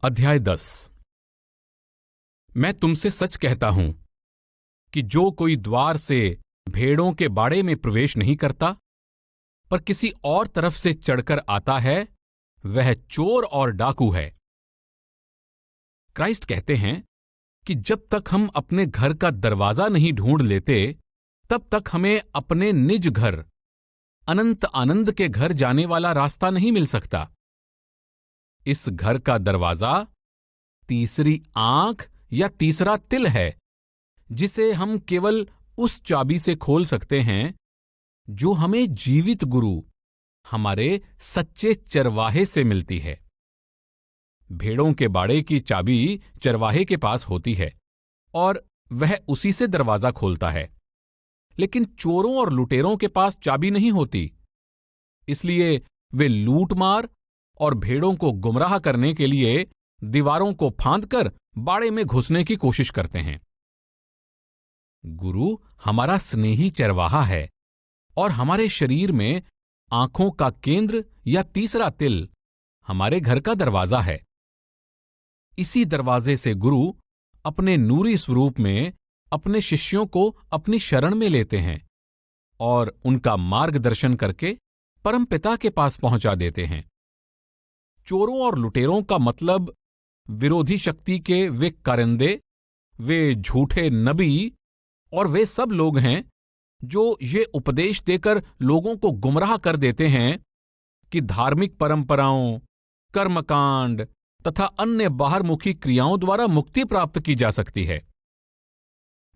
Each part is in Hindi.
अध्याय 10। मैं तुमसे सच कहता हूं कि जो कोई द्वार से भेड़ों के बाड़े में प्रवेश नहीं करता, पर किसी और तरफ से चढ़कर आता है, वह चोर और डाकू है। क्राइस्ट कहते हैं कि जब तक हम अपने घर का दरवाजा नहीं ढूंढ लेते, तब तक हमें अपने निज घर, अनंत आनंद के घर जाने वाला रास्ता नहीं मिल सकता। इस घर का दरवाजा तीसरी आंख या तीसरा तिल है, जिसे हम केवल उस चाबी से खोल सकते हैं जो हमें जीवित गुरु, हमारे सच्चे चरवाहे से मिलती है। भेड़ों के बाड़े की चाबी चरवाहे के पास होती है और वह उसी से दरवाजा खोलता है, लेकिन चोरों और लुटेरों के पास चाबी नहीं होती। इसलिए वे लूटमार और भेड़ों को गुमराह करने के लिए दीवारों को फांदकर बाड़े में घुसने की कोशिश करते हैं। गुरु हमारा स्नेही चरवाहा है और हमारे शरीर में आंखों का केंद्र या तीसरा तिल हमारे घर का दरवाजा है। इसी दरवाजे से गुरु अपने नूरी स्वरूप में अपने शिष्यों को अपनी शरण में लेते हैं और उनका मार्गदर्शन करके परमपिता के पास पहुंचा देते हैं। चोरों और लुटेरों का मतलब विरोधी शक्ति के वे कारिंदे, वे झूठे नबी और वे सब लोग हैं जो ये उपदेश देकर लोगों को गुमराह कर देते हैं कि धार्मिक परंपराओं, कर्मकांड तथा अन्य बाहरमुखी क्रियाओं द्वारा मुक्ति प्राप्त की जा सकती है।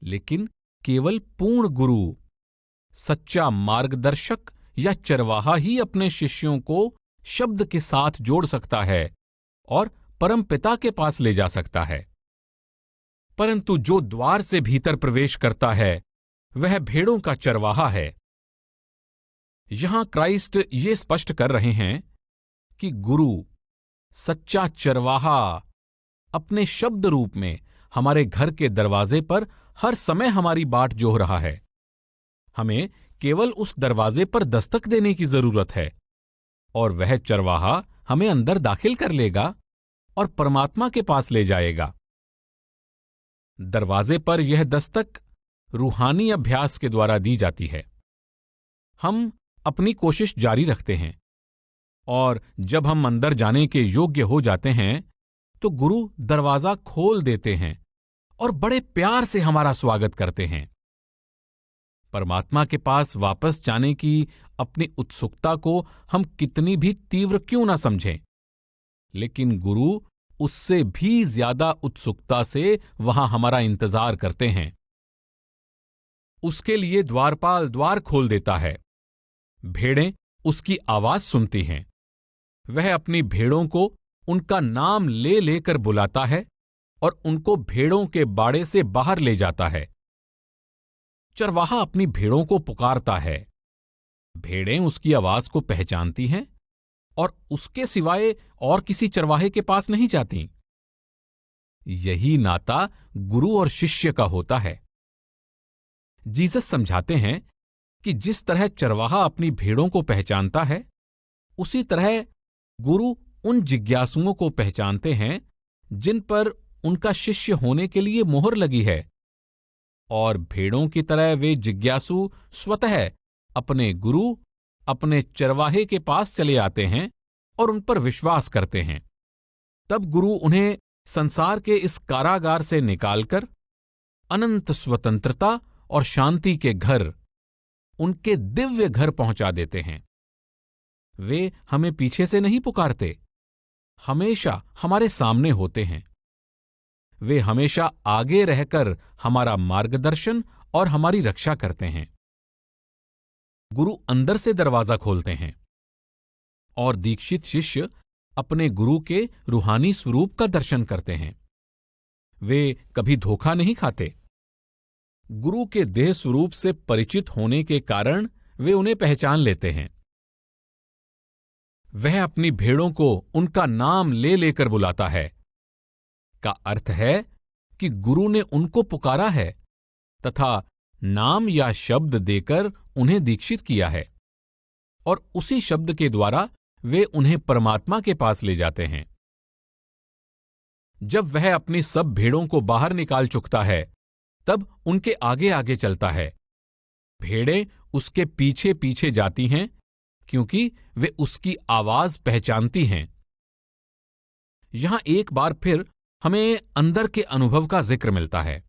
लेकिन केवल पूर्ण गुरु, सच्चा मार्गदर्शक या चरवाहा ही अपने शिष्यों को शब्द के साथ जोड़ सकता है और परमपिता के पास ले जा सकता है। परंतु जो द्वार से भीतर प्रवेश करता है, वह भेड़ों का चरवाहा है। यहां क्राइस्ट ये स्पष्ट कर रहे हैं कि गुरु, सच्चा चरवाहा, अपने शब्द रूप में हमारे घर के दरवाजे पर हर समय हमारी बाट जोह रहा है। हमें केवल उस दरवाजे पर दस्तक देने की जरूरत है और वह चरवाहा हमें अंदर दाखिल कर लेगा और परमात्मा के पास ले जाएगा। दरवाजे पर यह दस्तक रूहानी अभ्यास के द्वारा दी जाती है। हम अपनी कोशिश जारी रखते हैं और जब हम अंदर जाने के योग्य हो जाते हैं, तो गुरु दरवाजा खोल देते हैं और बड़े प्यार से हमारा स्वागत करते हैं। परमात्मा के पास वापस जाने की अपनी उत्सुकता को हम कितनी भी तीव्र क्यों ना समझें, लेकिन गुरु उससे भी ज्यादा उत्सुकता से वहां हमारा इंतजार करते हैं। उसके लिए द्वारपाल द्वार खोल देता है। भेड़ें उसकी आवाज सुनती हैं। वह अपनी भेड़ों को उनका नाम ले लेकर बुलाता है और उनको भेड़ों के बाड़े से बाहर ले जाता है। चरवाहा अपनी भेड़ों को पुकारता है। भेड़ें उसकी आवाज को पहचानती हैं और उसके सिवाय और किसी चरवाहे के पास नहीं जाती। यही नाता गुरु और शिष्य का होता है। जीसस समझाते हैं कि जिस तरह चरवाहा अपनी भेड़ों को पहचानता है, उसी तरह गुरु उन जिज्ञासुओं को पहचानते हैं जिन पर उनका शिष्य होने के लिए मोहर लगी है, और भेड़ों की तरह वे जिज्ञासु स्वतः अपने गुरु, अपने चरवाहे के पास चले आते हैं और उन पर विश्वास करते हैं। तब गुरु उन्हें संसार के इस कारागार से निकालकर अनंत स्वतंत्रता और शांति के घर, उनके दिव्य घर पहुंचा देते हैं। वे हमें पीछे से नहीं पुकारते, हमेशा हमारे सामने होते हैं। वे हमेशा आगे रहकर हमारा मार्गदर्शन और हमारी रक्षा करते हैं। गुरु अंदर से दरवाजा खोलते हैं और दीक्षित शिष्य अपने गुरु के रूहानी स्वरूप का दर्शन करते हैं। वे कभी धोखा नहीं खाते। गुरु के देह स्वरूप से परिचित होने के कारण वे उन्हें पहचान लेते हैं। वह अपनी भेड़ों को उनका नाम ले लेकर बुलाता है, का अर्थ है कि गुरु ने उनको पुकारा है तथा नाम या शब्द देकर उन्हें दीक्षित किया है, और उसी शब्द के द्वारा वे उन्हें परमात्मा के पास ले जाते हैं। जब वह अपनी सब भेड़ों को बाहर निकाल चुकता है, तब उनके आगे आगे चलता है। भेड़ें उसके पीछे पीछे जाती हैं, क्योंकि वे उसकी आवाज पहचानती हैं। यहां एक बार फिर हमें अंदर के अनुभव का जिक्र मिलता है।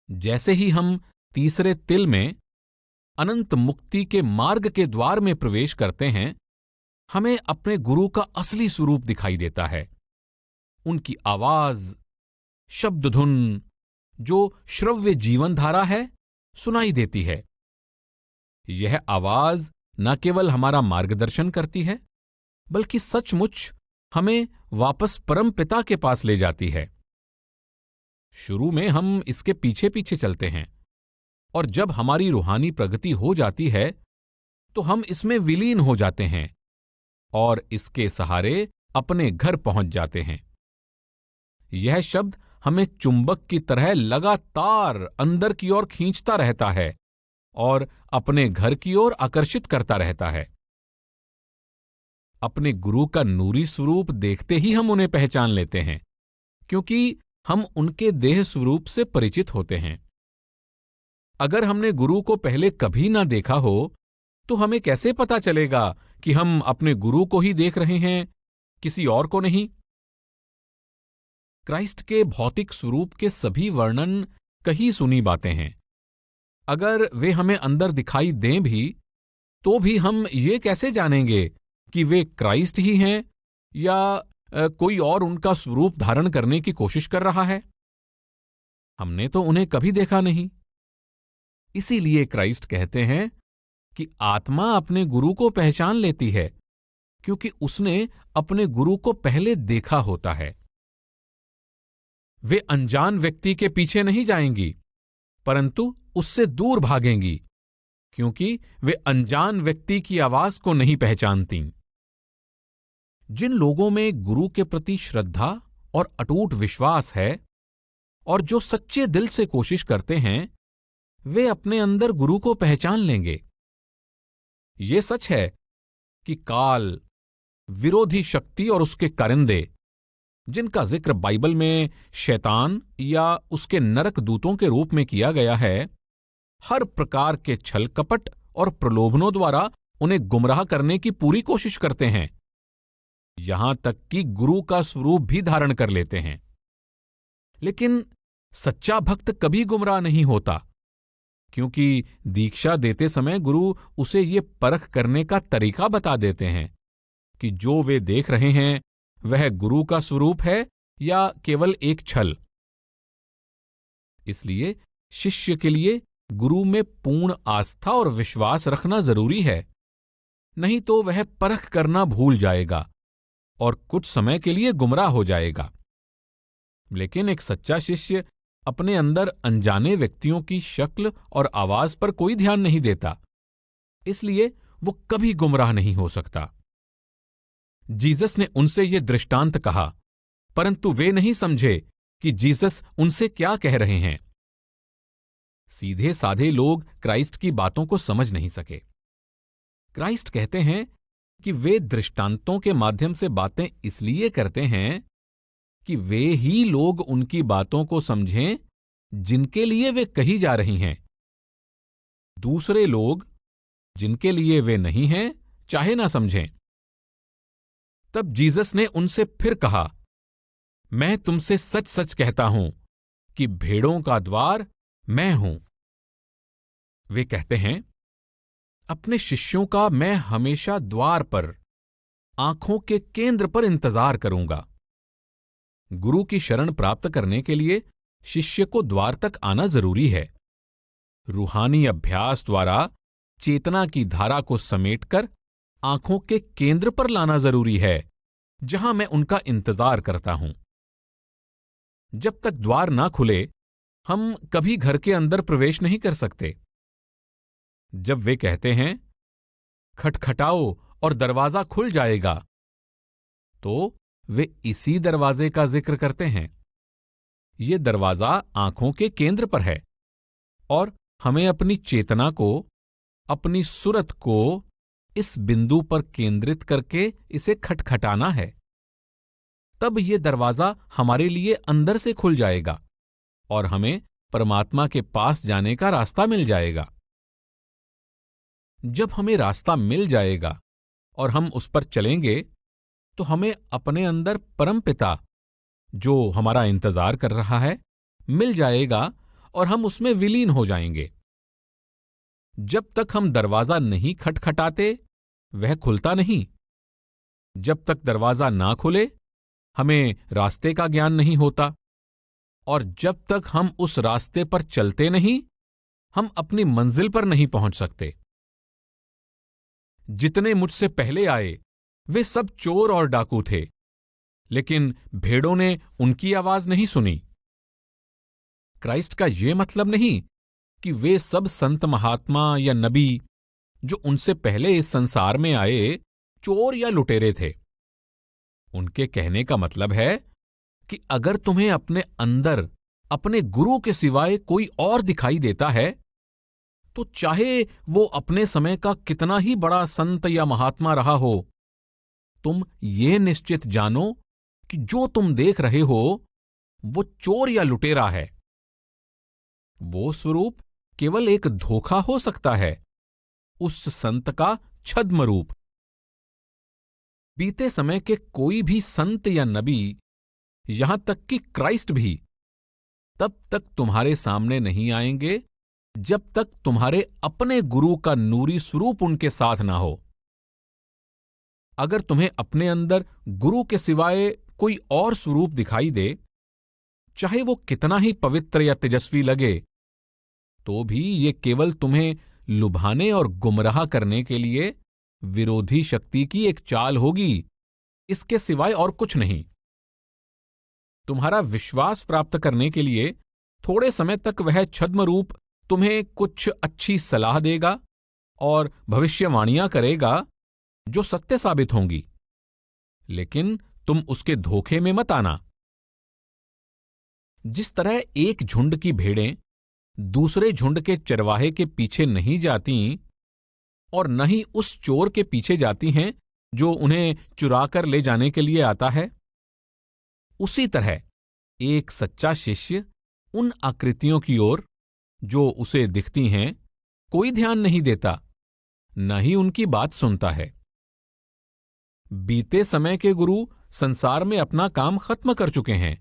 जैसे ही हम तीसरे तिल में अनंत मुक्ति के मार्ग के द्वार में प्रवेश करते हैं, हमें अपने गुरु का असली स्वरूप दिखाई देता है। उनकी आवाज, शब्द धुन, जो श्रव्य जीवन धारा है, सुनाई देती है। यह आवाज न केवल हमारा मार्गदर्शन करती है, बल्कि सचमुच हमें वापस परम पिता के पास ले जाती है। शुरू में हम इसके पीछे पीछे चलते हैं, और जब हमारी रूहानी प्रगति हो जाती है तो हम इसमें विलीन हो जाते हैं और इसके सहारे अपने घर पहुंच जाते हैं। यह शब्द हमें चुंबक की तरह लगातार अंदर की ओर खींचता रहता है और अपने घर की ओर आकर्षित करता रहता है। अपने गुरु का नूरी स्वरूप देखते ही हम उन्हें पहचान लेते हैं, क्योंकि हम उनके देह स्वरूप से परिचित होते हैं। अगर हमने गुरु को पहले कभी ना देखा हो, तो हमें कैसे पता चलेगा कि हम अपने गुरु को ही देख रहे हैं, किसी और को नहीं? क्राइस्ट के भौतिक स्वरूप के सभी वर्णन कही सुनी बातें हैं। अगर वे हमें अंदर दिखाई दें भी, तो भी हम ये कैसे जानेंगे कि वे क्राइस्ट ही हैं या कोई और उनका स्वरूप धारण करने की कोशिश कर रहा है? हमने तो उन्हें कभी देखा नहीं। इसीलिए क्राइस्ट कहते हैं कि आत्मा अपने गुरु को पहचान लेती है, क्योंकि उसने अपने गुरु को पहले देखा होता है। वे अनजान व्यक्ति के पीछे नहीं जाएंगी, परंतु उससे दूर भागेंगी, क्योंकि वे अनजान व्यक्ति की आवाज को नहीं पहचानती। जिन लोगों में गुरु के प्रति श्रद्धा और अटूट विश्वास है और जो सच्चे दिल से कोशिश करते हैं, वे अपने अंदर गुरु को पहचान लेंगे। ये सच है कि काल, विरोधी शक्ति और उसके कारिंदे, जिनका जिक्र बाइबल में शैतान या उसके नरक दूतों के रूप में किया गया है, हर प्रकार के छल कपट और प्रलोभनों द्वारा उन्हें गुमराह करने की पूरी कोशिश करते हैं, यहां तक कि गुरु का स्वरूप भी धारण कर लेते हैं। लेकिन सच्चा भक्त कभी गुमराह नहीं होता, क्योंकि दीक्षा देते समय गुरु उसे ये परख करने का तरीका बता देते हैं कि जो वे देख रहे हैं वह गुरु का स्वरूप है या केवल एक छल। इसलिए शिष्य के लिए गुरु में पूर्ण आस्था और विश्वास रखना जरूरी है, नहीं तो वह परख करना भूल जाएगा और कुछ समय के लिए गुमराह हो जाएगा। लेकिन एक सच्चा शिष्य अपने अंदर अनजाने व्यक्तियों की शक्ल और आवाज पर कोई ध्यान नहीं देता, इसलिए वो कभी गुमराह नहीं हो सकता। जीसस ने उनसे ये दृष्टांत कहा, परंतु वे नहीं समझे कि जीसस उनसे क्या कह रहे हैं। सीधे साधे लोग क्राइस्ट की बातों को समझ नहीं सके। क्राइस्ट कहते हैं कि वे दृष्टांतों के माध्यम से बातें इसलिए करते हैं कि वे ही लोग उनकी बातों को समझें जिनके लिए वे कही जा रही हैं। दूसरे लोग जिनके लिए वे नहीं हैं, चाहे ना समझें। तब जीसस ने उनसे फिर कहा, मैं तुमसे सच सच कहता हूं कि भेड़ों का द्वार मैं हूं। वे कहते हैं, अपने शिष्यों का मैं हमेशा द्वार पर, आंखों के केंद्र पर इंतजार करूंगा। गुरु की शरण प्राप्त करने के लिए शिष्य को द्वार तक आना जरूरी है। रूहानी अभ्यास द्वारा चेतना की धारा को समेटकर आंखों के केंद्र पर लाना जरूरी है, जहां मैं उनका इंतजार करता हूं। जब तक द्वार ना खुले, हम कभी घर के अंदर प्रवेश नहीं कर सकते। जब वे कहते हैं, खटखटाओ और दरवाजा खुल जाएगा, तो वे इसी दरवाजे का जिक्र करते हैं। ये दरवाजा आंखों के केंद्र पर है और हमें अपनी चेतना को, अपनी सुरत को इस बिंदु पर केंद्रित करके इसे खटखटाना है। तब ये दरवाजा हमारे लिए अंदर से खुल जाएगा और हमें परमात्मा के पास जाने का रास्ता मिल जाएगा। जब हमें रास्ता मिल जाएगा और हम उस पर चलेंगे तो हमें अपने अंदर परमपिता, जो हमारा इंतजार कर रहा है, मिल जाएगा और हम उसमें विलीन हो जाएंगे। जब तक हम दरवाजा नहीं खटखटाते, वह खुलता नहीं। जब तक दरवाजा ना खुले, हमें रास्ते का ज्ञान नहीं होता, और जब तक हम उस रास्ते पर चलते नहीं, हम अपनी मंजिल पर नहीं पहुंच सकते। जितने मुझसे पहले आए वे सब चोर और डाकू थे, लेकिन भेड़ों ने उनकी आवाज नहीं सुनी। क्राइस्ट का यह मतलब नहीं कि वे सब संत महात्मा या नबी जो उनसे पहले इस संसार में आए चोर या लुटेरे थे। उनके कहने का मतलब है कि अगर तुम्हें अपने अंदर अपने गुरु के सिवाय कोई और दिखाई देता है, तो चाहे वो अपने समय का कितना ही बड़ा संत या महात्मा रहा हो, तुम ये निश्चित जानो कि जो तुम देख रहे हो वो चोर या लुटेरा है। वो स्वरूप केवल एक धोखा हो सकता है, उस संत का छद्म रूप। बीते समय के कोई भी संत या नबी, यहां तक कि क्राइस्ट भी, तब तक तुम्हारे सामने नहीं आएंगे जब तक तुम्हारे अपने गुरु का नूरी स्वरूप उनके साथ ना हो। अगर तुम्हें अपने अंदर गुरु के सिवाय कोई और स्वरूप दिखाई दे, चाहे वो कितना ही पवित्र या तेजस्वी लगे, तो भी ये केवल तुम्हें लुभाने और गुमराह करने के लिए विरोधी शक्ति की एक चाल होगी, इसके सिवाय और कुछ नहीं। तुम्हारा विश्वास प्राप्त करने के लिए थोड़े समय तक वह छद्म रूप तुम्हें कुछ अच्छी सलाह देगा और भविष्यवाणियां करेगा जो सत्य साबित होंगी, लेकिन तुम उसके धोखे में मत आना। जिस तरह एक झुंड की भेड़ें दूसरे झुंड के चरवाहे के पीछे नहीं जाती और न ही उस चोर के पीछे जाती हैं जो उन्हें चुराकर ले जाने के लिए आता है, उसी तरह एक सच्चा शिष्य उन आकृतियों की ओर जो उसे दिखती हैं कोई ध्यान नहीं देता, न ही उनकी बात सुनता है। बीते समय के गुरु संसार में अपना काम खत्म कर चुके हैं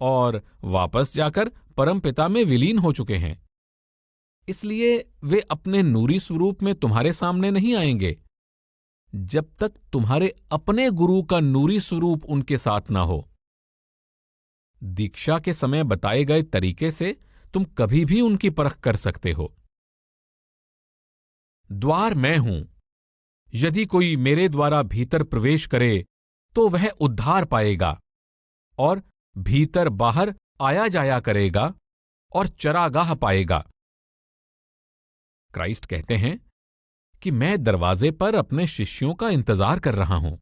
और वापस जाकर परमपिता में विलीन हो चुके हैं। इसलिए वे अपने नूरी स्वरूप में तुम्हारे सामने नहीं आएंगे जब तक तुम्हारे अपने गुरु का नूरी स्वरूप उनके साथ ना हो। दीक्षा के समय बताए गए तरीके से तुम कभी भी उनकी परख कर सकते हो। द्वार मैं हूं, यदि कोई मेरे द्वारा भीतर प्रवेश करे तो वह उद्धार पाएगा और भीतर बाहर आया जाया करेगा और चरागाह पाएगा। क्राइस्ट कहते हैं कि मैं दरवाजे पर अपने शिष्यों का इंतजार कर रहा हूं,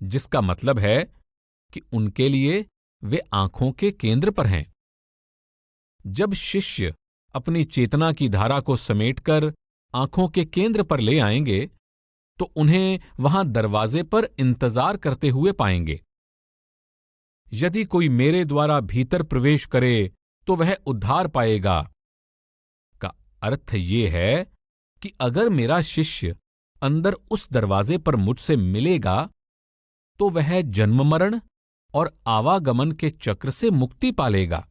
जिसका मतलब है कि उनके लिए वे आंखों के केंद्र पर हैं। जब शिष्य अपनी चेतना की धारा को समेटकर आंखों के केंद्र पर ले आएंगे तो उन्हें वहां दरवाजे पर इंतजार करते हुए पाएंगे। यदि कोई मेरे द्वारा भीतर प्रवेश करे तो वह उद्धार पाएगा का अर्थ ये है कि अगर मेरा शिष्य अंदर उस दरवाजे पर मुझसे मिलेगा तो वह जन्म मरण और आवागमन के चक्र से मुक्ति पालेगा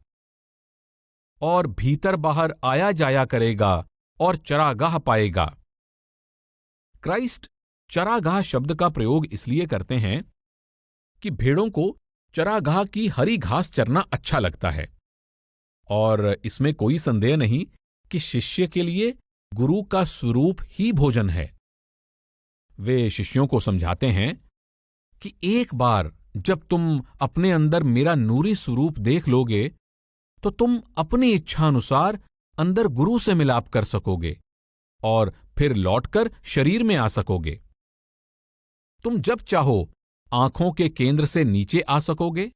और भीतर बाहर आया जाया करेगा और चरागाह पाएगा। क्राइस्ट चरागाह शब्द का प्रयोग इसलिए करते हैं कि भेड़ों को चरागाह की हरी घास चरना अच्छा लगता है, और इसमें कोई संदेह नहीं कि शिष्य के लिए गुरु का स्वरूप ही भोजन है। वे शिष्यों को समझाते हैं कि एक बार जब तुम अपने अंदर मेरा नूरी स्वरूप देख लोगे तो तुम अपनी इच्छानुसार अंदर गुरु से मिलाप कर सकोगे और फिर लौटकर शरीर में आ सकोगे। तुम जब चाहो आंखों के केंद्र से नीचे आ सकोगे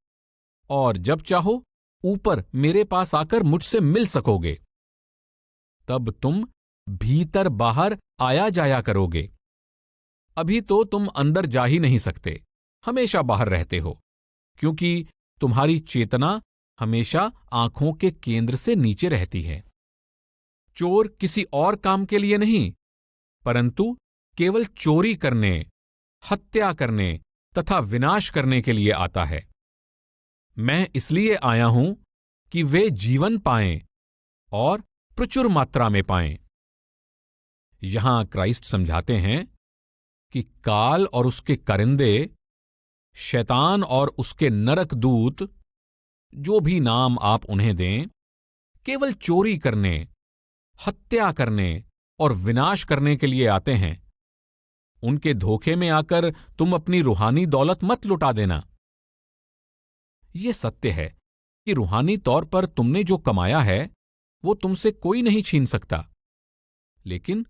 और जब चाहो ऊपर मेरे पास आकर मुझसे मिल सकोगे। तब तुम भीतर बाहर आया जाया करोगे। अभी तो तुम अंदर जा ही नहीं सकते, हमेशा बाहर रहते हो, क्योंकि तुम्हारी चेतना हमेशा आंखों के केंद्र से नीचे रहती है। चोर किसी और काम के लिए नहीं, परंतु केवल चोरी करने, हत्या करने तथा विनाश करने के लिए आता है। मैं इसलिए आया हूं कि वे जीवन पाएं और प्रचुर मात्रा में पाएं। यहां क्राइस्ट समझाते हैं कि काल और उसके करिंदे, शैतान और उसके नरक दूत, जो भी नाम आप उन्हें दें, केवल चोरी करने, हत्या करने और विनाश करने के लिए आते हैं। उनके धोखे में आकर तुम अपनी रूहानी दौलत मत लुटा देना। यह सत्य है कि रूहानी तौर पर तुमने जो कमाया है वो तुमसे कोई नहीं छीन सकता, लेकिन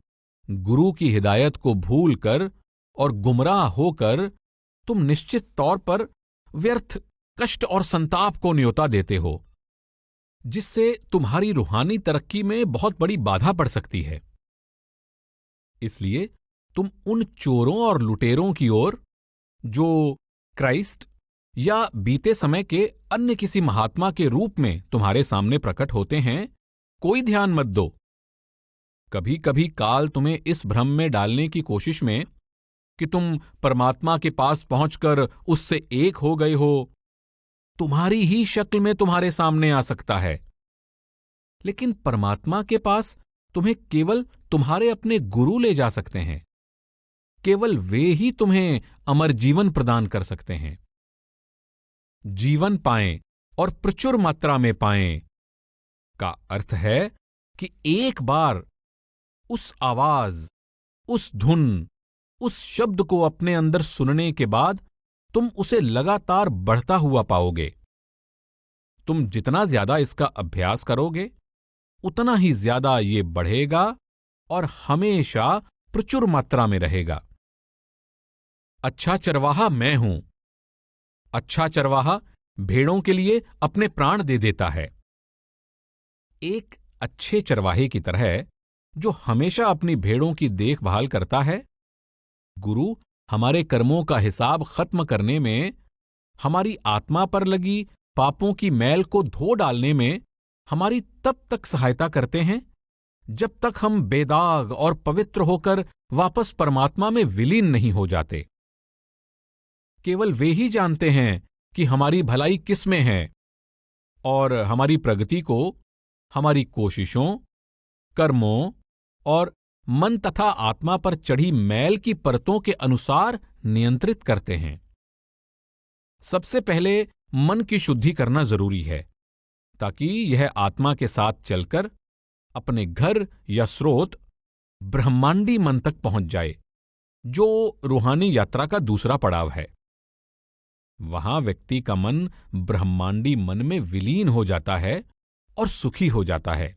गुरु की हिदायत को भूलकर और गुमराह होकर तुम निश्चित तौर पर व्यर्थ कष्ट और संताप को न्योता देते हो, जिससे तुम्हारी रूहानी तरक्की में बहुत बड़ी बाधा पड़ सकती है। इसलिए तुम उन चोरों और लुटेरों की ओर, जो क्राइस्ट या बीते समय के अन्य किसी महात्मा के रूप में तुम्हारे सामने प्रकट होते हैं, कोई ध्यान मत दो। कभी कभी काल तुम्हें इस भ्रम में डालने की कोशिश में कि तुम परमात्मा के पास पहुंचकर उससे एक हो गए हो, तुम्हारी ही शक्ल में तुम्हारे सामने आ सकता है। लेकिन परमात्मा के पास तुम्हें केवल तुम्हारे अपने गुरु ले जा सकते हैं। केवल वे ही तुम्हें अमर जीवन प्रदान कर सकते हैं। जीवन पाएं और प्रचुर मात्रा में पाएं का अर्थ है कि एक बार उस आवाज, उस धुन, उस शब्द को अपने अंदर सुनने के बाद तुम उसे लगातार बढ़ता हुआ पाओगे। तुम जितना ज्यादा इसका अभ्यास करोगे, उतना ही ज्यादा ये बढ़ेगा और हमेशा प्रचुर मात्रा में रहेगा। अच्छा चरवाहा मैं हूं। अच्छा चरवाहा भेड़ों के लिए अपने प्राण दे देता है। एक अच्छे चरवाहे की तरह जो हमेशा अपनी भेड़ों की देखभाल करता है, गुरु हमारे कर्मों का हिसाब खत्म करने में, हमारी आत्मा पर लगी पापों की मैल को धो डालने में हमारी तब तक सहायता करते हैं जब तक हम बेदाग और पवित्र होकर वापस परमात्मा में विलीन नहीं हो जाते। केवल वे ही जानते हैं कि हमारी भलाई किस में है और हमारी प्रगति को हमारी कोशिशों, कर्मों और मन तथा आत्मा पर चढ़ी मैल की परतों के अनुसार नियंत्रित करते हैं। सबसे पहले मन की शुद्धि करना जरूरी है, ताकि यह आत्मा के साथ चलकर अपने घर या स्रोत ब्रह्मांडी मन तक पहुंच जाए, जो रूहानी यात्रा का दूसरा पड़ाव है। वहां व्यक्ति का मन ब्रह्मांडी मन में विलीन हो जाता है और सुखी हो जाता है।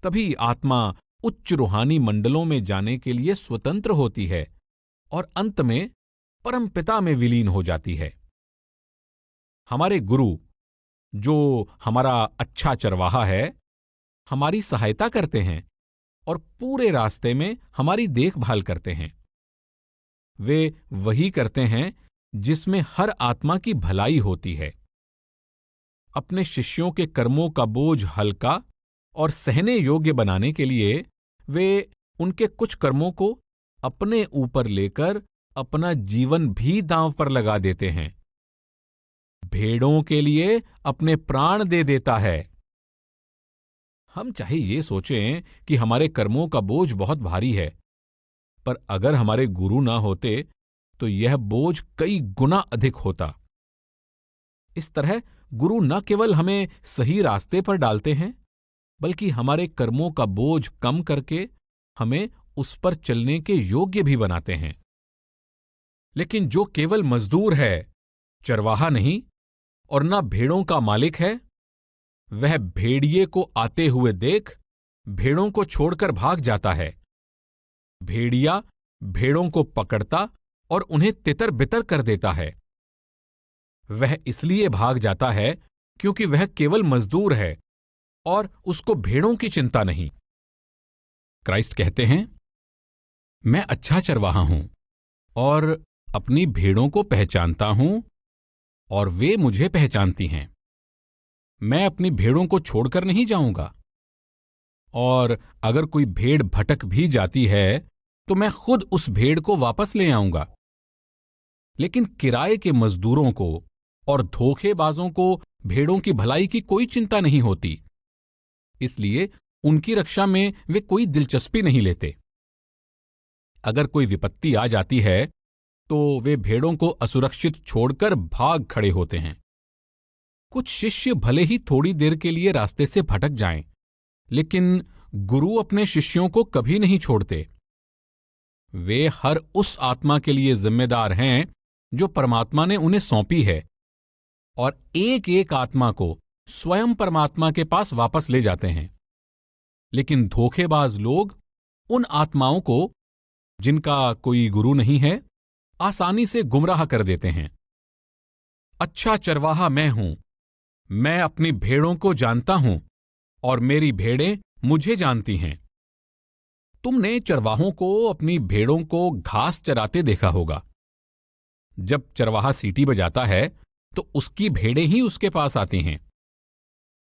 तभी आत्मा उच्च रूहानी मंडलों में जाने के लिए स्वतंत्र होती है और अंत में परमपिता में विलीन हो जाती है। हमारे गुरु, जो हमारा अच्छा चरवाहा है, हमारी सहायता करते हैं और पूरे रास्ते में हमारी देखभाल करते हैं। वे वही करते हैं जिसमें हर आत्मा की भलाई होती है। अपने शिष्यों के कर्मों का बोझ हल्का और सहने योग्य बनाने के लिए वे उनके कुछ कर्मों को अपने ऊपर लेकर अपना जीवन भी दांव पर लगा देते हैं। भेड़ों के लिए अपने प्राण दे देता है। हम चाहे ये सोचें कि हमारे कर्मों का बोझ बहुत भारी है, पर अगर हमारे गुरु ना होते तो यह बोझ कई गुना अधिक होता। इस तरह गुरु न केवल हमें सही रास्ते पर डालते हैं, बल्कि हमारे कर्मों का बोझ कम करके हमें उस पर चलने के योग्य भी बनाते हैं। लेकिन जो केवल मजदूर है, चरवाहा नहीं और न भेड़ों का मालिक है, वह भेड़िए को आते हुए देख भेड़ों को छोड़कर भाग जाता है। भेड़िया भेड़ों को पकड़ता और उन्हें तितर बितर कर देता है। वह इसलिए भाग जाता है क्योंकि वह केवल मजदूर है और उसको भेड़ों की चिंता नहीं। क्राइस्ट कहते हैं, मैं अच्छा चरवाहा हूं और अपनी भेड़ों को पहचानता हूं और वे मुझे पहचानती हैं। मैं अपनी भेड़ों को छोड़कर नहीं जाऊंगा, और अगर कोई भेड़ भटक भी जाती है तो मैं खुद उस भेड़ को वापस ले आऊंगा। लेकिन किराए के मजदूरों को और धोखेबाजों को भेड़ों की भलाई की कोई चिंता नहीं होती, इसलिए उनकी रक्षा में वे कोई दिलचस्पी नहीं लेते। अगर कोई विपत्ति आ जाती है तो वे भेड़ों को असुरक्षित छोड़कर भाग खड़े होते हैं। कुछ शिष्य भले ही थोड़ी देर के लिए रास्ते से भटक जाएं, लेकिन गुरु अपने शिष्यों को कभी नहीं छोड़ते। वे हर उस आत्मा के लिए जिम्मेदार हैं जो परमात्मा ने उन्हें सौंपी है, और एक एक आत्मा को स्वयं परमात्मा के पास वापस ले जाते हैं। लेकिन धोखेबाज लोग उन आत्माओं को, जिनका कोई गुरु नहीं है, आसानी से गुमराह कर देते हैं। अच्छा चरवाहा मैं हूं, मैं अपनी भेड़ों को जानता हूं और मेरी भेड़ें मुझे जानती हैं। तुमने चरवाहों को अपनी भेड़ों को घास चराते देखा होगा। जब चरवाहा सीटी बजाता है तो उसकी भेड़ें ही उसके पास आती हैं।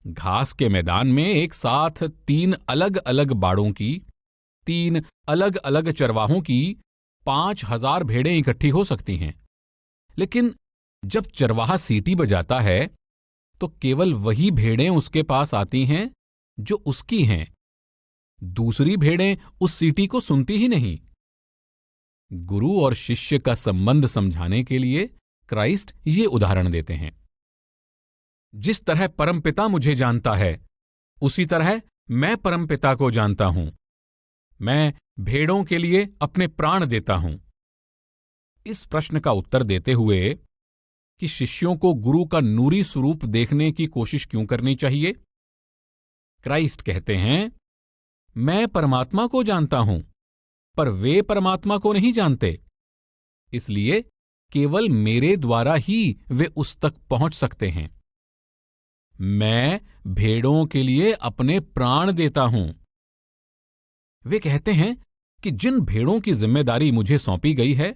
घास के मैदान में एक साथ 3 अलग अलग बाड़ों की, 3 अलग अलग चरवाहों की 5000 भेड़ें इकट्ठी हो सकती हैं। लेकिन जब चरवाहा सीटी बजाता है तो केवल वही भेड़ें उसके पास आती हैं जो उसकी हैं। दूसरी भेड़ें उस सीटी को सुनती ही नहीं। गुरु और शिष्य का संबंध समझाने के लिए क्राइस्ट ये उदाहरण देते हैं। जिस तरह परमपिता मुझे जानता है, उसी तरह मैं परमपिता को जानता हूं। मैं भेड़ों के लिए अपने प्राण देता हूं। इस प्रश्न का उत्तर देते हुए कि शिष्यों को गुरु का नूरी स्वरूप देखने की कोशिश क्यों करनी चाहिए, क्राइस्ट कहते हैं, मैं परमात्मा को जानता हूं, पर वे परमात्मा को नहीं जानते। इसलिए केवल मेरे द्वारा ही वे उस तक पहुंच सकते हैं। मैं भेड़ों के लिए अपने प्राण देता हूं। वे कहते हैं कि जिन भेड़ों की जिम्मेदारी मुझे सौंपी गई है,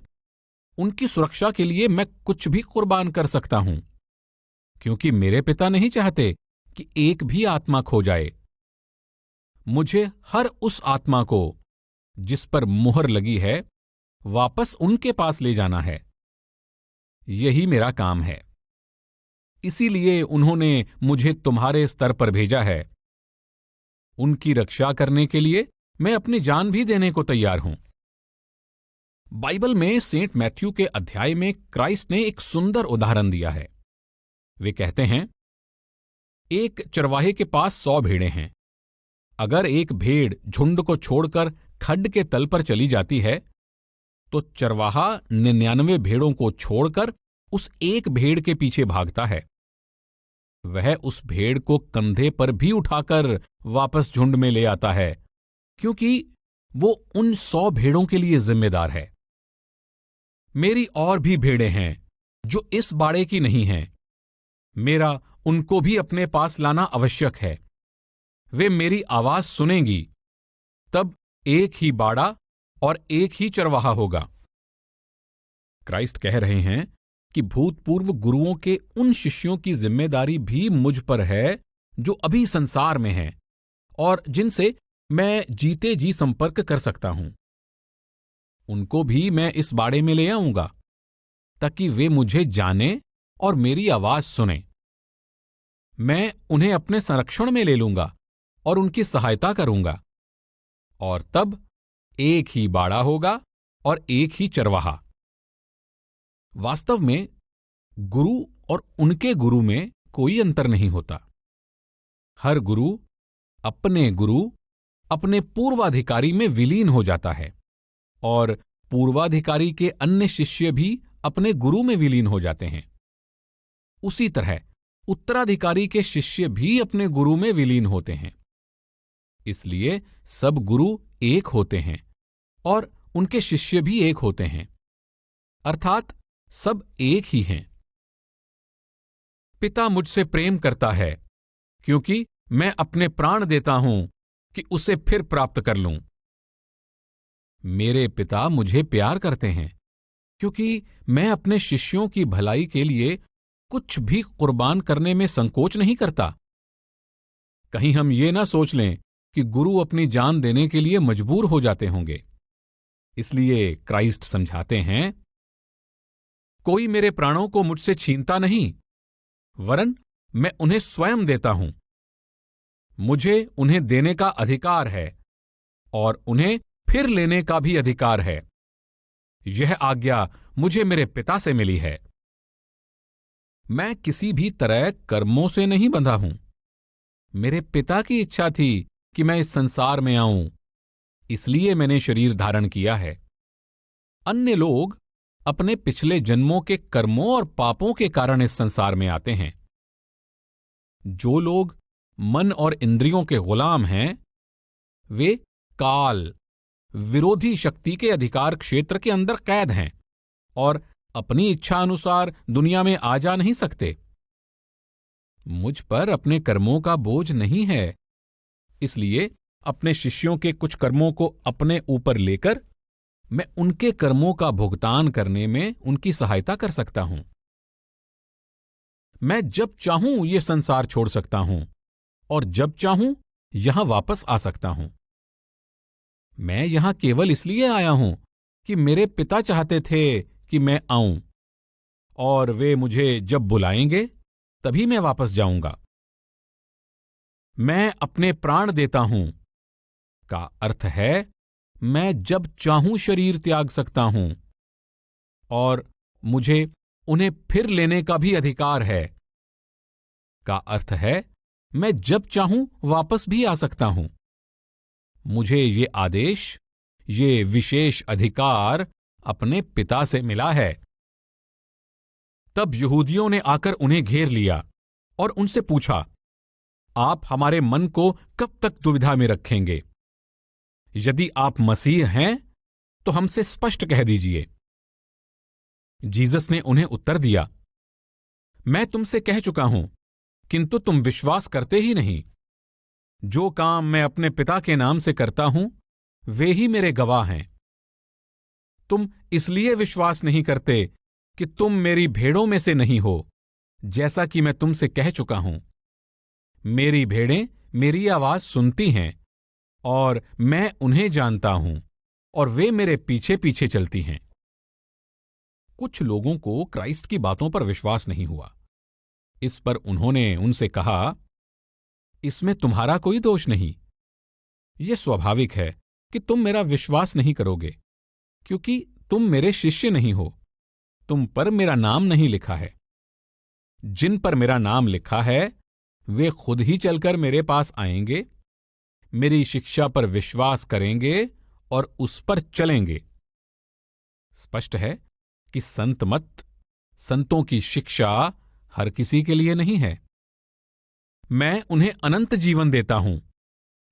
उनकी सुरक्षा के लिए मैं कुछ भी कुर्बान कर सकता हूं, क्योंकि मेरे पिता नहीं चाहते कि एक भी आत्मा खो जाए। मुझे हर उस आत्मा को जिस पर मुहर लगी है वापस उनके पास ले जाना है। यही मेरा काम है। इसीलिए उन्होंने मुझे तुम्हारे स्तर पर भेजा है। उनकी रक्षा करने के लिए मैं अपनी जान भी देने को तैयार हूं। बाइबल में सेंट मैथ्यू के अध्याय में क्राइस्ट ने एक सुंदर उदाहरण दिया है। वे कहते हैं, एक चरवाहे के पास 100 भेड़ें हैं। अगर एक भेड़ झुंड को छोड़कर खड्ड के तल पर चली जाती है तो चरवाहा 99 भेड़ों को छोड़कर उस एक भेड़ के पीछे भागता है। वह उस भेड़ को कंधे पर भी उठाकर वापस झुंड में ले आता है, क्योंकि वो उन 100 भेड़ों के लिए जिम्मेदार है। मेरी और भी भेड़ें हैं जो इस बाड़े की नहीं हैं। मेरा उनको भी अपने पास लाना आवश्यक है। वे मेरी आवाज सुनेंगी, तब एक ही बाड़ा और एक ही चरवाहा होगा। क्राइस्ट कह रहे हैं कि भूतपूर्व गुरुओं के उन शिष्यों की जिम्मेदारी भी मुझ पर है जो अभी संसार में हैं और जिनसे मैं जीते जी संपर्क कर सकता हूं। उनको भी मैं इस बाड़े में ले आऊंगा ताकि वे मुझे जाने और मेरी आवाज सुने। मैं उन्हें अपने संरक्षण में ले लूंगा और उनकी सहायता करूंगा, और तब एक ही बाड़ा होगा और एक ही चरवाहा। वास्तव में गुरु और उनके गुरु में कोई अंतर नहीं होता। हर गुरु अपने पूर्वाधिकारी में विलीन हो जाता है, और पूर्वाधिकारी के अन्य शिष्य भी अपने गुरु में विलीन हो जाते हैं। उसी तरह उत्तराधिकारी के शिष्य भी अपने गुरु में विलीन होते हैं। इसलिए सब गुरु एक होते हैं और उनके शिष्य भी एक होते हैं, अर्थात सब एक ही हैं। पिता मुझसे प्रेम करता है क्योंकि मैं अपने प्राण देता हूं कि उसे फिर प्राप्त कर लूं। मेरे पिता मुझे प्यार करते हैं क्योंकि मैं अपने शिष्यों की भलाई के लिए कुछ भी कुर्बान करने में संकोच नहीं करता। कहीं हम ये ना सोच लें कि गुरु अपनी जान देने के लिए मजबूर हो जाते होंगे। इसलिए क्राइस्ट समझाते हैं, कोई मेरे प्राणों को मुझसे छीनता नहीं, वरन मैं उन्हें स्वयं देता हूं। मुझे उन्हें देने का अधिकार है और उन्हें फिर लेने का भी अधिकार है। यह आज्ञा मुझे मेरे पिता से मिली है। मैं किसी भी तरह कर्मों से नहीं बंधा हूं। मेरे पिता की इच्छा थी कि मैं इस संसार में आऊं, इसलिए मैंने शरीर धारण किया है। अन्य लोग अपने पिछले जन्मों के कर्मों और पापों के कारण इस संसार में आते हैं। जो लोग मन और इंद्रियों के गुलाम हैं, वे काल, विरोधी शक्ति के अधिकार क्षेत्र के अंदर कैद हैं और अपनी इच्छा अनुसार दुनिया में आ जा नहीं सकते। मुझ पर अपने कर्मों का बोझ नहीं है, इसलिए अपने शिष्यों के कुछ कर्मों को अपने ऊपर लेकर मैं उनके कर्मों का भुगतान करने में उनकी सहायता कर सकता हूं। मैं जब चाहूं ये संसार छोड़ सकता हूं और जब चाहूं यहां वापस आ सकता हूं। मैं यहां केवल इसलिए आया हूं कि मेरे पिता चाहते थे कि मैं आऊं, और वे मुझे जब बुलाएंगे तभी मैं वापस जाऊंगा। मैं अपने प्राण देता हूं का अर्थ है मैं जब चाहूं शरीर त्याग सकता हूं, और मुझे उन्हें फिर लेने का भी अधिकार है का अर्थ है मैं जब चाहूं वापस भी आ सकता हूं। मुझे ये आदेश, ये विशेष अधिकार अपने पिता से मिला है। तब यहूदियों ने आकर उन्हें घेर लिया और उनसे पूछा, आप हमारे मन को कब तक दुविधा में रखेंगे? यदि आप मसीह हैं तो हमसे स्पष्ट कह दीजिए। जीसस ने उन्हें उत्तर दिया, मैं तुमसे कह चुका हूं, किंतु तुम विश्वास करते ही नहीं। जो काम मैं अपने पिता के नाम से करता हूं, वे ही मेरे गवाह हैं। तुम इसलिए विश्वास नहीं करते कि तुम मेरी भेड़ों में से नहीं हो, जैसा कि मैं तुमसे कह चुका हूं। मेरी भेड़ें मेरी आवाज सुनती हैं और मैं उन्हें जानता हूं और वे मेरे पीछे पीछे चलती हैं। कुछ लोगों को क्राइस्ट की बातों पर विश्वास नहीं हुआ। इस पर उन्होंने उनसे कहा, इसमें तुम्हारा कोई दोष नहीं। यह स्वाभाविक है कि तुम मेरा विश्वास नहीं करोगे, क्योंकि तुम मेरे शिष्य नहीं हो। तुम पर मेरा नाम नहीं लिखा है। जिन पर मेरा नाम लिखा है वे खुद ही चलकर मेरे पास आएंगे, मेरी शिक्षा पर विश्वास करेंगे और उस पर चलेंगे। स्पष्ट है कि संत मत, संतों की शिक्षा हर किसी के लिए नहीं है। मैं उन्हें अनंत जीवन देता हूं।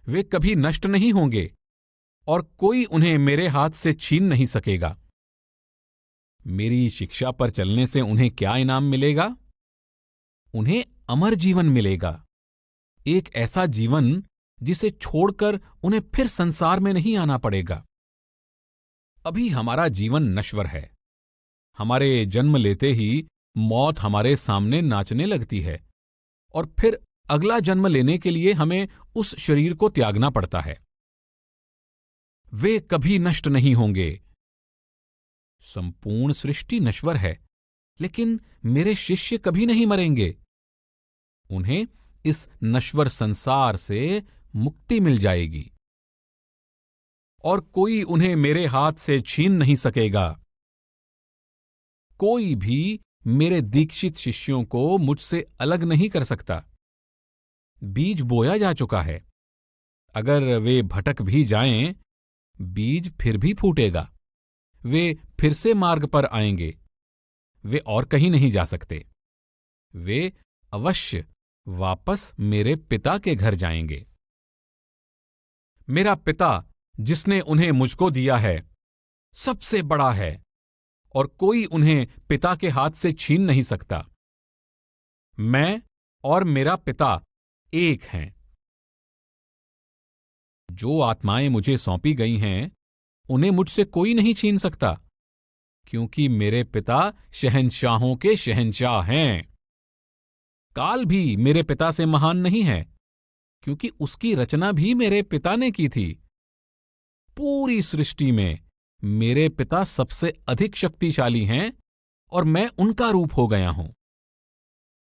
वे कभी नष्ट नहीं होंगे और कोई उन्हें मेरे हाथ से छीन नहीं सकेगा। मेरी शिक्षा पर चलने से उन्हें क्या इनाम मिलेगा? उन्हें अमर जीवन मिलेगा, एक ऐसा जीवन जिसे छोड़कर उन्हें फिर संसार में नहीं आना पड़ेगा। अभी हमारा जीवन नश्वर है। हमारे जन्म लेते ही मौत हमारे सामने नाचने लगती है और फिर अगला जन्म लेने के लिए हमें उस शरीर को त्यागना पड़ता है। वे कभी नष्ट नहीं होंगे। संपूर्ण सृष्टि नश्वर है, लेकिन मेरे शिष्य कभी नहीं मरेंगे। उन्हें इस नश्वर संसार से मुक्ति मिल जाएगी और कोई उन्हें मेरे हाथ से छीन नहीं सकेगा। कोई भी मेरे दीक्षित शिष्यों को मुझसे अलग नहीं कर सकता। बीज बोया जा चुका है। अगर वे भटक भी जाएं, बीज फिर भी फूटेगा। वे फिर से मार्ग पर आएंगे। वे और कहीं नहीं जा सकते। वे अवश्य वापस मेरे पिता के घर जाएंगे। मेरा पिता जिसने उन्हें मुझको दिया है सबसे बड़ा है और कोई उन्हें पिता के हाथ से छीन नहीं सकता। मैं और मेरा पिता एक हैं। जो आत्माएं मुझे सौंपी गई हैं उन्हें मुझसे कोई नहीं छीन सकता, क्योंकि मेरे पिता शहंशाहों के शहंशाह हैं काल भी मेरे पिता से महान नहीं है, क्योंकि उसकी रचना भी मेरे पिता ने की थी। पूरी सृष्टि में मेरे पिता सबसे अधिक शक्तिशाली हैं और मैं उनका रूप हो गया हूं।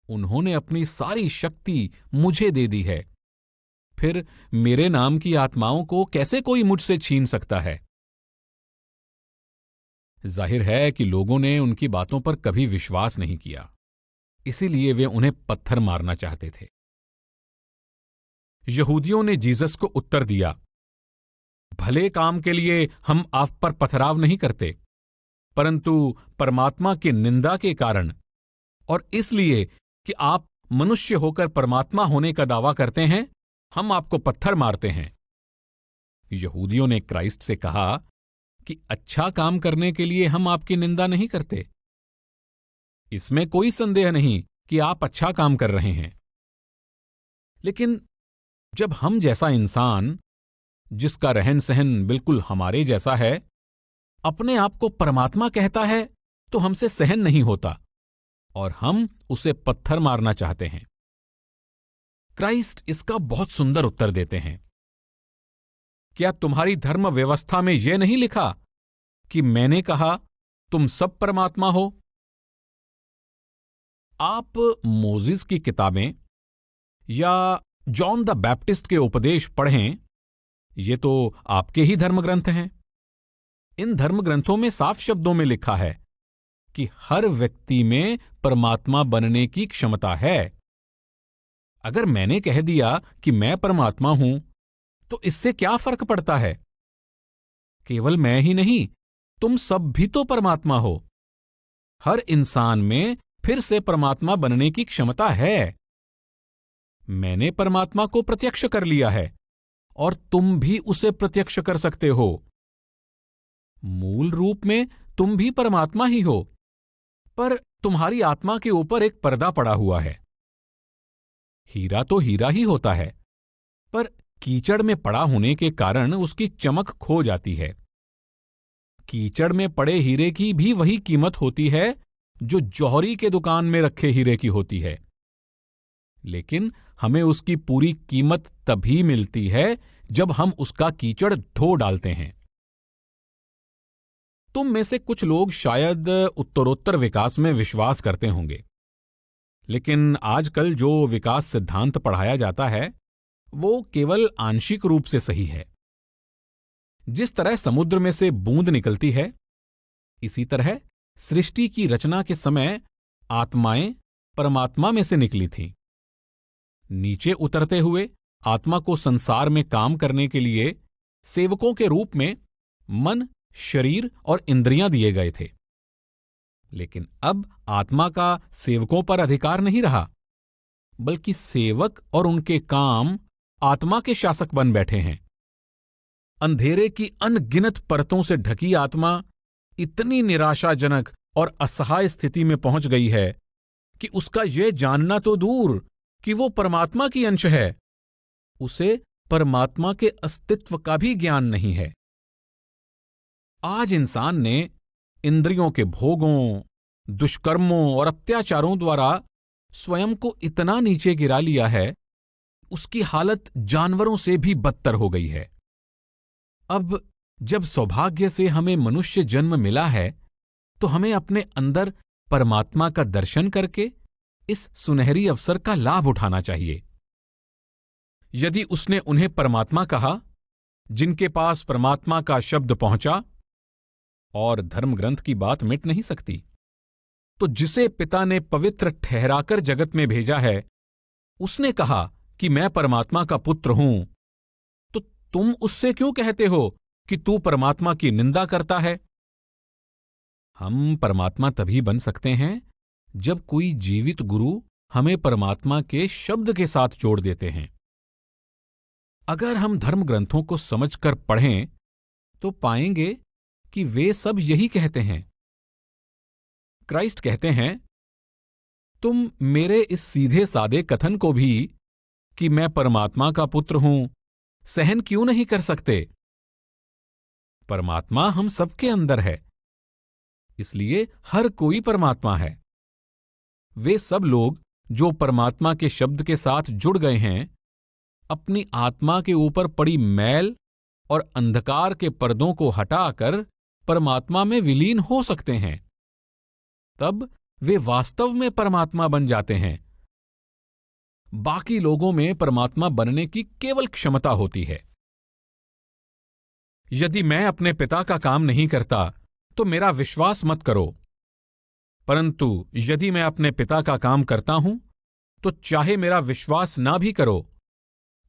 उन्होंने अपनी सारी शक्ति मुझे दे दी है। फिर मेरे नाम की आत्माओं को कैसे कोई मुझसे छीन सकता है? जाहिर है कि लोगों ने उनकी बातों पर कभी विश्वास नहीं किया, इसीलिए वे उन्हें पत्थर मारना चाहते थे। यहूदियों ने जीसस को उत्तर दिया, भले काम के लिए हम आप पर पथराव नहीं करते, परंतु परमात्मा की निंदा के कारण और इसलिए कि आप मनुष्य होकर परमात्मा होने का दावा करते हैं, हम आपको पत्थर मारते हैं। यहूदियों ने क्राइस्ट से कहा कि अच्छा काम करने के लिए हम आपकी निंदा नहीं करते। इसमें कोई संदेह नहीं कि आप अच्छा काम कर रहे हैं। लेकिन जब हम जैसा इंसान, जिसका रहन सहन बिल्कुल हमारे जैसा है, अपने आप को परमात्मा कहता है, तो हमसे सहन नहीं होता और हम उसे पत्थर मारना चाहते हैं। क्राइस्ट इसका बहुत सुंदर उत्तर देते हैं। क्या तुम्हारी धर्म व्यवस्था में यह नहीं लिखा कि मैंने कहा तुम सब परमात्मा हो? आप मोजिस की किताबें या जॉन द बैप्टिस्ट के उपदेश पढ़ें, ये तो आपके ही धर्मग्रंथ हैं। इन धर्मग्रंथों में साफ शब्दों में लिखा है कि हर व्यक्ति में परमात्मा बनने की क्षमता है। अगर मैंने कह दिया कि मैं परमात्मा हूं, तो इससे क्या फर्क पड़ता है? केवल मैं ही नहीं, तुम सब भी तो परमात्मा हो। हर इंसान में फिर से परमात्मा बनने की क्षमता है। मैंने परमात्मा को प्रत्यक्ष कर लिया है और तुम भी उसे प्रत्यक्ष कर सकते हो। मूल रूप में तुम भी परमात्मा ही हो, पर तुम्हारी आत्मा के ऊपर एक पर्दा पड़ा हुआ है। हीरा तो हीरा ही होता है, पर कीचड़ में पड़ा होने के कारण उसकी चमक खो जाती है। कीचड़ में पड़े हीरे की भी वही कीमत होती है जो जौहरी के दुकान में रखे हीरे की होती है, लेकिन हमें उसकी पूरी कीमत तभी मिलती है जब हम उसका कीचड़ धो डालते हैं। तुम में से कुछ लोग शायद उत्तरोत्तर विकास में विश्वास करते होंगे, लेकिन आजकल जो विकास सिद्धांत पढ़ाया जाता है वो केवल आंशिक रूप से सही है। जिस तरह समुद्र में से बूंद निकलती है, इसी तरह सृष्टि की रचना के समय आत्माएं परमात्मा में से निकली थीं। नीचे उतरते हुए आत्मा को संसार में काम करने के लिए सेवकों के रूप में मन, शरीर और इंद्रियां दिए गए थे। लेकिन अब आत्मा का सेवकों पर अधिकार नहीं रहा, बल्कि सेवक और उनके काम आत्मा के शासक बन बैठे हैं। अंधेरे की अनगिनत परतों से ढकी आत्मा इतनी निराशाजनक और असहाय स्थिति में पहुंच गई है कि उसका यह जानना तो दूर कि वो परमात्मा की अंश है, उसे परमात्मा के अस्तित्व का भी ज्ञान नहीं है। आज इंसान ने इंद्रियों के भोगों, दुष्कर्मों और अत्याचारों द्वारा स्वयं को इतना नीचे गिरा लिया है, उसकी हालत जानवरों से भी बदतर हो गई है। अब जब सौभाग्य से हमें मनुष्य जन्म मिला है, तो हमें अपने अंदर परमात्मा का दर्शन करके इस सुनहरी अवसर का लाभ उठाना चाहिए। यदि उसने उन्हें परमात्मा कहा, जिनके पास परमात्मा का शब्द पहुंचा, और धर्मग्रंथ की बात मिट नहीं सकती, तो जिसे पिता ने पवित्र ठहराकर जगत में भेजा है, उसने कहा कि मैं परमात्मा का पुत्र हूं, तो तुम उससे क्यों कहते हो कि तू परमात्मा की निंदा करता है? हम परमात्मा तभी बन सकते हैं जब कोई जीवित गुरु हमें परमात्मा के शब्द के साथ जोड़ देते हैं। अगर हम धर्म ग्रंथों को समझकर पढ़ें तो पाएंगे कि वे सब यही कहते हैं। क्राइस्ट कहते हैं, तुम मेरे इस सीधे सादे कथन को भी कि मैं परमात्मा का पुत्र हूं सहन क्यों नहीं कर सकते? परमात्मा हम सबके अंदर है, इसलिए हर कोई परमात्मा है। वे सब लोग जो परमात्मा के शब्द के साथ जुड़ गए हैं, अपनी आत्मा के ऊपर पड़ी मैल और अंधकार के पर्दों को हटाकर परमात्मा में विलीन हो सकते हैं। तब वे वास्तव में परमात्मा बन जाते हैं। बाकी लोगों में परमात्मा बनने की केवल क्षमता होती है। यदि मैं अपने पिता का काम नहीं करता तो मेरा विश्वास मत करो, परंतु यदि मैं अपने पिता का काम करता हूं तो चाहे मेरा विश्वास ना भी करो,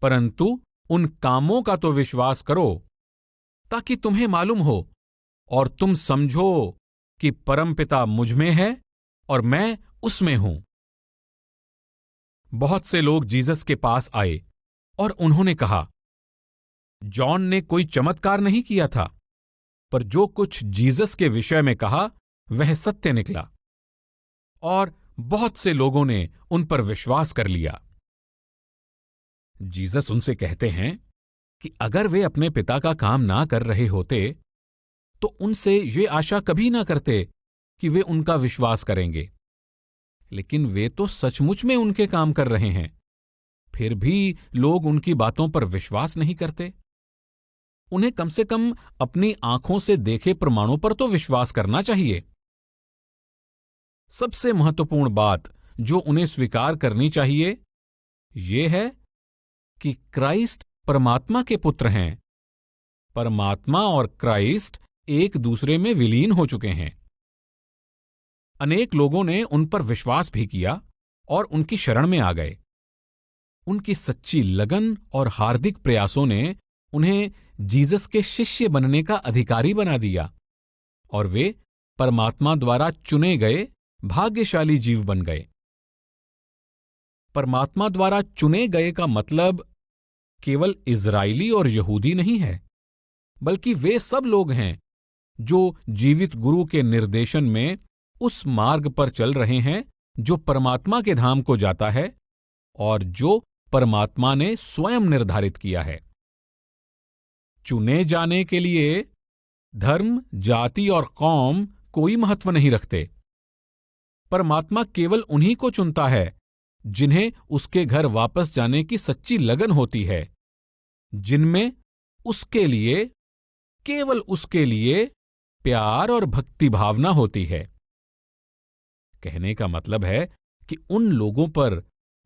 परंतु उन कामों का तो विश्वास करो, ताकि तुम्हें मालूम हो और तुम समझो कि परमपिता मुझ में है और मैं उसमें हूं। बहुत से लोग जीसस के पास आए और उन्होंने कहा, जॉन ने कोई चमत्कार नहीं किया था, पर जो कुछ जीसस के विषय में कहा वह सत्य निकला, और बहुत से लोगों ने उन पर विश्वास कर लिया। जीसस उनसे कहते हैं कि अगर वे अपने पिता का काम ना कर रहे होते तो उनसे ये आशा कभी ना करते कि वे उनका विश्वास करेंगे, लेकिन वे तो सचमुच में उनके काम कर रहे हैं, फिर भी लोग उनकी बातों पर विश्वास नहीं करते। उन्हें कम से कम अपनी आंखों से देखे प्रमाणों पर तो विश्वास करना चाहिए। सबसे महत्वपूर्ण बात जो उन्हें स्वीकार करनी चाहिए यह है कि क्राइस्ट परमात्मा के पुत्र हैं। परमात्मा और क्राइस्ट एक दूसरे में विलीन हो चुके हैं। अनेक लोगों ने उन पर विश्वास भी किया और उनकी शरण में आ गए। उनकी सच्ची लगन और हार्दिक प्रयासों ने उन्हें जीसस के शिष्य बनने का अधिकारी बना दिया, और वे परमात्मा द्वारा चुने गए भाग्यशाली जीव बन गए। परमात्मा द्वारा चुने गए का मतलब केवल इजराइली और यहूदी नहीं है, बल्कि वे सब लोग हैं जो जीवित गुरु के निर्देशन में उस मार्ग पर चल रहे हैं जो परमात्मा के धाम को जाता है और जो परमात्मा ने स्वयं निर्धारित किया है। चुने जाने के लिए धर्म, जाति और कौम कोई महत्व नहीं रखते। परमात्मा केवल उन्हीं को चुनता है जिन्हें उसके घर वापस जाने की सच्ची लगन होती है, जिनमें उसके लिए, केवल उसके लिए प्यार और भक्ति भावना होती है। कहने का मतलब है कि उन लोगों पर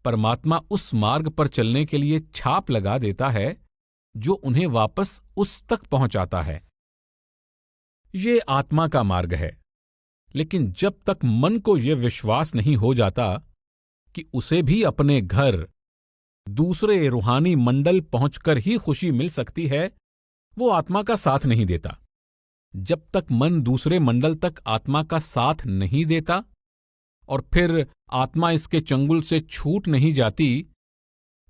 परमात्मा उस मार्ग पर चलने के लिए छाप लगा देता है जो उन्हें वापस उस तक पहुंचाता है। ये आत्मा का मार्ग है, लेकिन जब तक मन को यह विश्वास नहीं हो जाता कि उसे भी अपने घर दूसरे रूहानी मंडल पहुंचकर ही खुशी मिल सकती है, वो आत्मा का साथ नहीं देता। जब तक मन दूसरे मंडल तक आत्मा का साथ नहीं देता और फिर आत्मा इसके चंगुल से छूट नहीं जाती,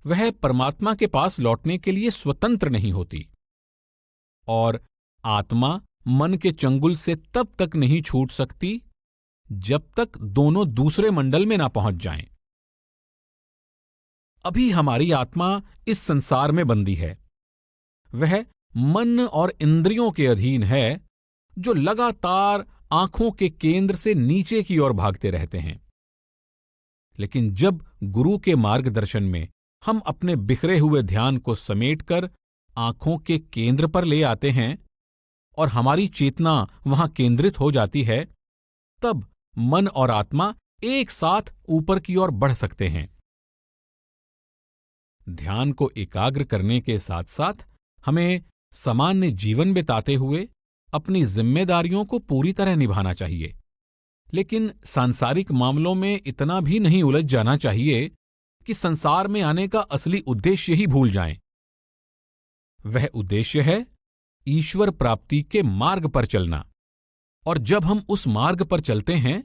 वह परमात्मा के पास लौटने के लिए स्वतंत्र नहीं होती। और आत्मा मन के चंगुल से तब तक नहीं छूट सकती जब तक दोनों दूसरे मंडल में ना पहुंच जाएं। अभी हमारी आत्मा इस संसार में बंदी है। वह मन और इंद्रियों के अधीन है जो लगातार आंखों के केंद्र से नीचे की ओर भागते रहते हैं। लेकिन जब गुरु के मार्गदर्शन में हम अपने बिखरे हुए ध्यान को समेटकर आंखों के केंद्र पर ले आते हैं और हमारी चेतना वहां केंद्रित हो जाती है, तब मन और आत्मा एक साथ ऊपर की ओर बढ़ सकते हैं। ध्यान को एकाग्र करने के साथ साथ हमें सामान्य जीवन बिताते हुए अपनी जिम्मेदारियों को पूरी तरह निभाना चाहिए, लेकिन सांसारिक मामलों में इतना भी नहीं उलझ जाना चाहिए कि संसार में आने का असली उद्देश्य ही भूल जाएं। वह उद्देश्य है ईश्वर प्राप्ति के मार्ग पर चलना, और जब हम उस मार्ग पर चलते हैं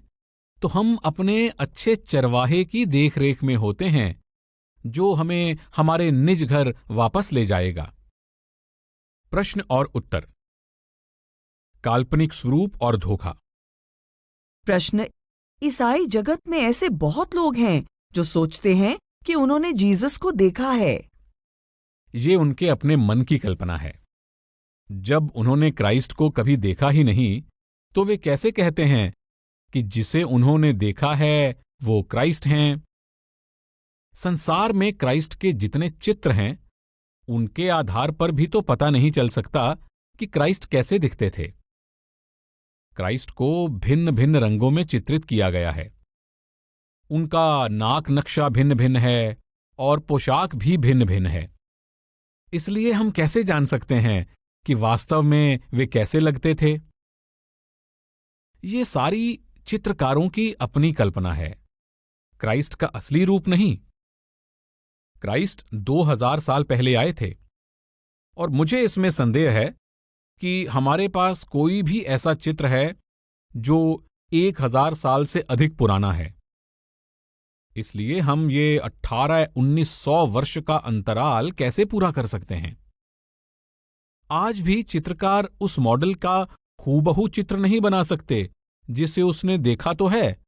तो हम अपने अच्छे चरवाहे की देखरेख में होते हैं जो हमें हमारे निज घर वापस ले जाएगा। प्रश्न और उत्तर। काल्पनिक स्वरूप और धोखा। प्रश्न: ईसाई जगत में ऐसे बहुत लोग हैं जो सोचते हैं कि उन्होंने जीसस को देखा है। ये उनके अपने मन की कल्पना है। जब उन्होंने क्राइस्ट को कभी देखा ही नहीं, तो वे कैसे कहते हैं कि जिसे उन्होंने देखा है वो क्राइस्ट हैं? संसार में क्राइस्ट के जितने चित्र हैं, उनके आधार पर भी तो पता नहीं चल सकता कि क्राइस्ट कैसे दिखते थे। क्राइस्ट को भिन्न भिन्न रंगों में चित्रित किया गया है। उनका नाक नक्शा भिन्न भिन्न है और पोशाक भी भिन्न भिन्न है। इसलिए हम कैसे जान सकते हैं कि वास्तव में वे कैसे लगते थे? ये सारी चित्रकारों की अपनी कल्पना है, क्राइस्ट का असली रूप नहीं। क्राइस्ट 2000 साल पहले आए थे और मुझे इसमें संदेह है कि हमारे पास कोई भी ऐसा चित्र है जो 1000 साल से अधिक पुराना है। इसलिए हम ये 1800-1900 वर्ष का अंतराल कैसे पूरा कर सकते हैं? आज भी चित्रकार उस मॉडल का हूबहू चित्र नहीं बना सकते जिसे उसने देखा तो है,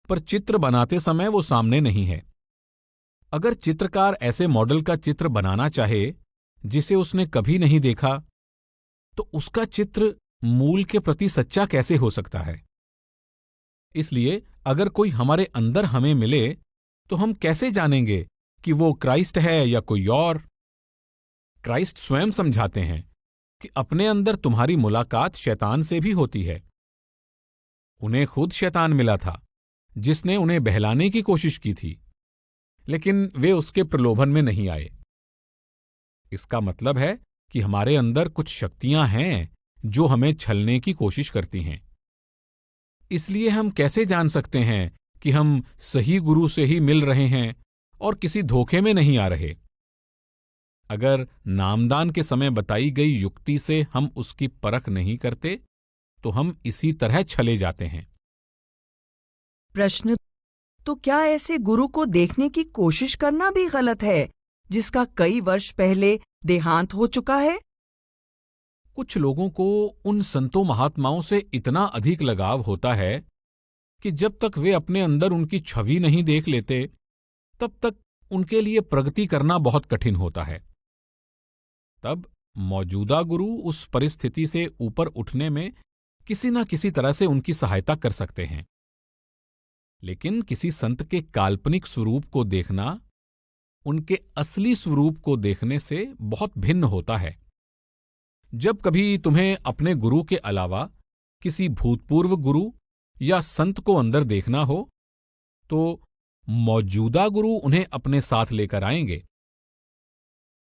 पर चित्र बनाते समय वो सामने नहीं है। अगर चित्रकार ऐसे मॉडल का चित्र बनाना चाहे जिसे उसने कभी नहीं देखा, तो उसका चित्र मूल के प्रति सच्चा कैसे हो सकता है? इसलिए अगर कोई हमारे अंदर हमें मिले तो हम कैसे जानेंगे कि वो क्राइस्ट है या कोई और? क्राइस्ट स्वयं समझाते हैं कि अपने अंदर तुम्हारी मुलाकात शैतान से भी होती है। उन्हें खुद शैतान मिला था जिसने उन्हें बहलाने की कोशिश की थी, लेकिन वे उसके प्रलोभन में नहीं आए। इसका मतलब है कि हमारे अंदर कुछ शक्तियां हैं जो हमें छलने की कोशिश करती हैं। इसलिए हम कैसे जान सकते हैं कि हम सही गुरु से ही मिल रहे हैं और किसी धोखे में नहीं आ रहे? अगर नामदान के समय बताई गई युक्ति से हम उसकी परख नहीं करते तो हम इसी तरह छले जाते हैं। प्रश्न: तो क्या ऐसे गुरु को देखने की कोशिश करना भी गलत है जिसका कई वर्ष पहले देहांत हो चुका है? कुछ लोगों को उन संतों महात्माओं से इतना अधिक लगाव होता है कि जब तक वे अपने अंदर उनकी छवि नहीं देख लेते, तब तक उनके लिए प्रगति करना बहुत कठिन होता है। तब मौजूदा गुरु उस परिस्थिति से ऊपर उठने में किसी न किसी तरह से उनकी सहायता कर सकते हैं। लेकिन किसी संत के काल्पनिक स्वरूप को देखना उनके असली स्वरूप को देखने से बहुत भिन्न होता है। जब कभी तुम्हें अपने गुरु के अलावा किसी भूतपूर्व गुरु या संत को अंदर देखना हो, तो मौजूदा गुरु उन्हें अपने साथ लेकर आएंगे।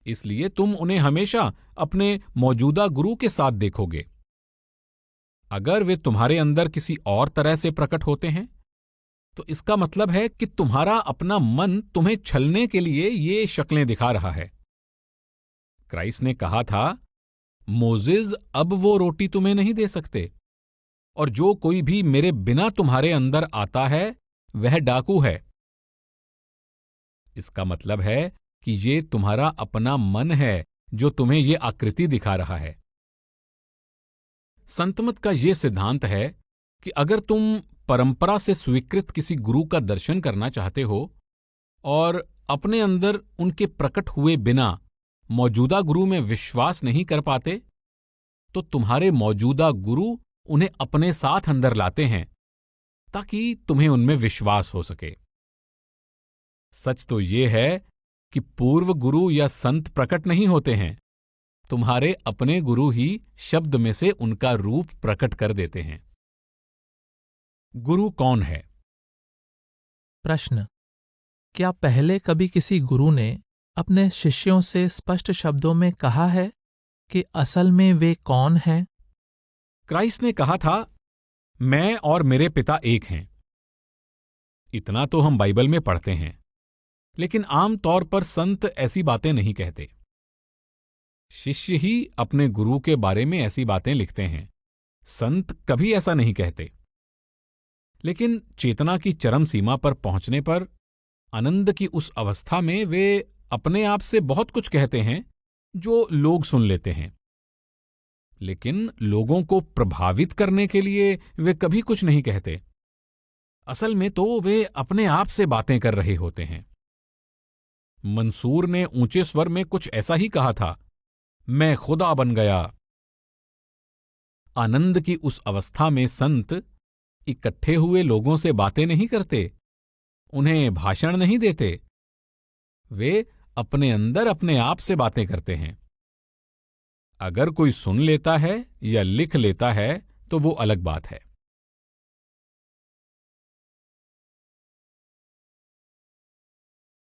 इसलिए तुम उन्हें हमेशा अपने मौजूदा गुरु के साथ देखोगे। अगर वे तुम्हारे अंदर किसी और तरह से प्रकट होते हैं, तो इसका मतलब है कि तुम्हारा अपना मन तुम्हें छलने के लिए ये शक्लें दिखा रहा है। क्राइस्ट ने कहा था, मोजेस अब वो रोटी तुम्हें नहीं दे सकते, और जो कोई भी मेरे बिना तुम्हारे अंदर आता है वह डाकू है। इसका मतलब है कि ये तुम्हारा अपना मन है जो तुम्हें ये आकृति दिखा रहा है। संतमत का ये सिद्धांत है कि अगर तुम परंपरा से स्वीकृत किसी गुरु का दर्शन करना चाहते हो और अपने अंदर उनके प्रकट हुए बिना मौजूदा गुरु में विश्वास नहीं कर पाते, तो तुम्हारे मौजूदा गुरु उन्हें अपने साथ अंदर लाते हैं ताकि तुम्हें उनमें विश्वास हो सके। सच तो ये है कि पूर्व गुरु या संत प्रकट नहीं होते हैं, तुम्हारे अपने गुरु ही शब्द में से उनका रूप प्रकट कर देते हैं। गुरु कौन है? प्रश्न: क्या पहले कभी किसी गुरु ने अपने शिष्यों से स्पष्ट शब्दों में कहा है कि असल में वे कौन हैं? क्राइस्ट ने कहा था, मैं और मेरे पिता एक हैं। इतना तो हम बाइबल में पढ़ते हैं, लेकिन आम तौर पर संत ऐसी बातें नहीं कहते। शिष्य ही अपने गुरु के बारे में ऐसी बातें लिखते हैं, संत कभी ऐसा नहीं कहते। लेकिन चेतना की चरम सीमा पर पहुंचने पर, आनंद की उस अवस्था में वे अपने आप से बहुत कुछ कहते हैं जो लोग सुन लेते हैं, लेकिन लोगों को प्रभावित करने के लिए वे कभी कुछ नहीं कहते। असल में तो वे अपने आप से बातें कर रहे होते हैं। मंसूर ने ऊंचे स्वर में कुछ ऐसा ही कहा था, मैं खुदा बन गया। आनंद की उस अवस्था में संत इकट्ठे हुए लोगों से बातें नहीं करते, उन्हें भाषण नहीं देते, वे अपने अंदर अपने आप से बातें करते हैं। अगर कोई सुन लेता है या लिख लेता है तो वो अलग बात है।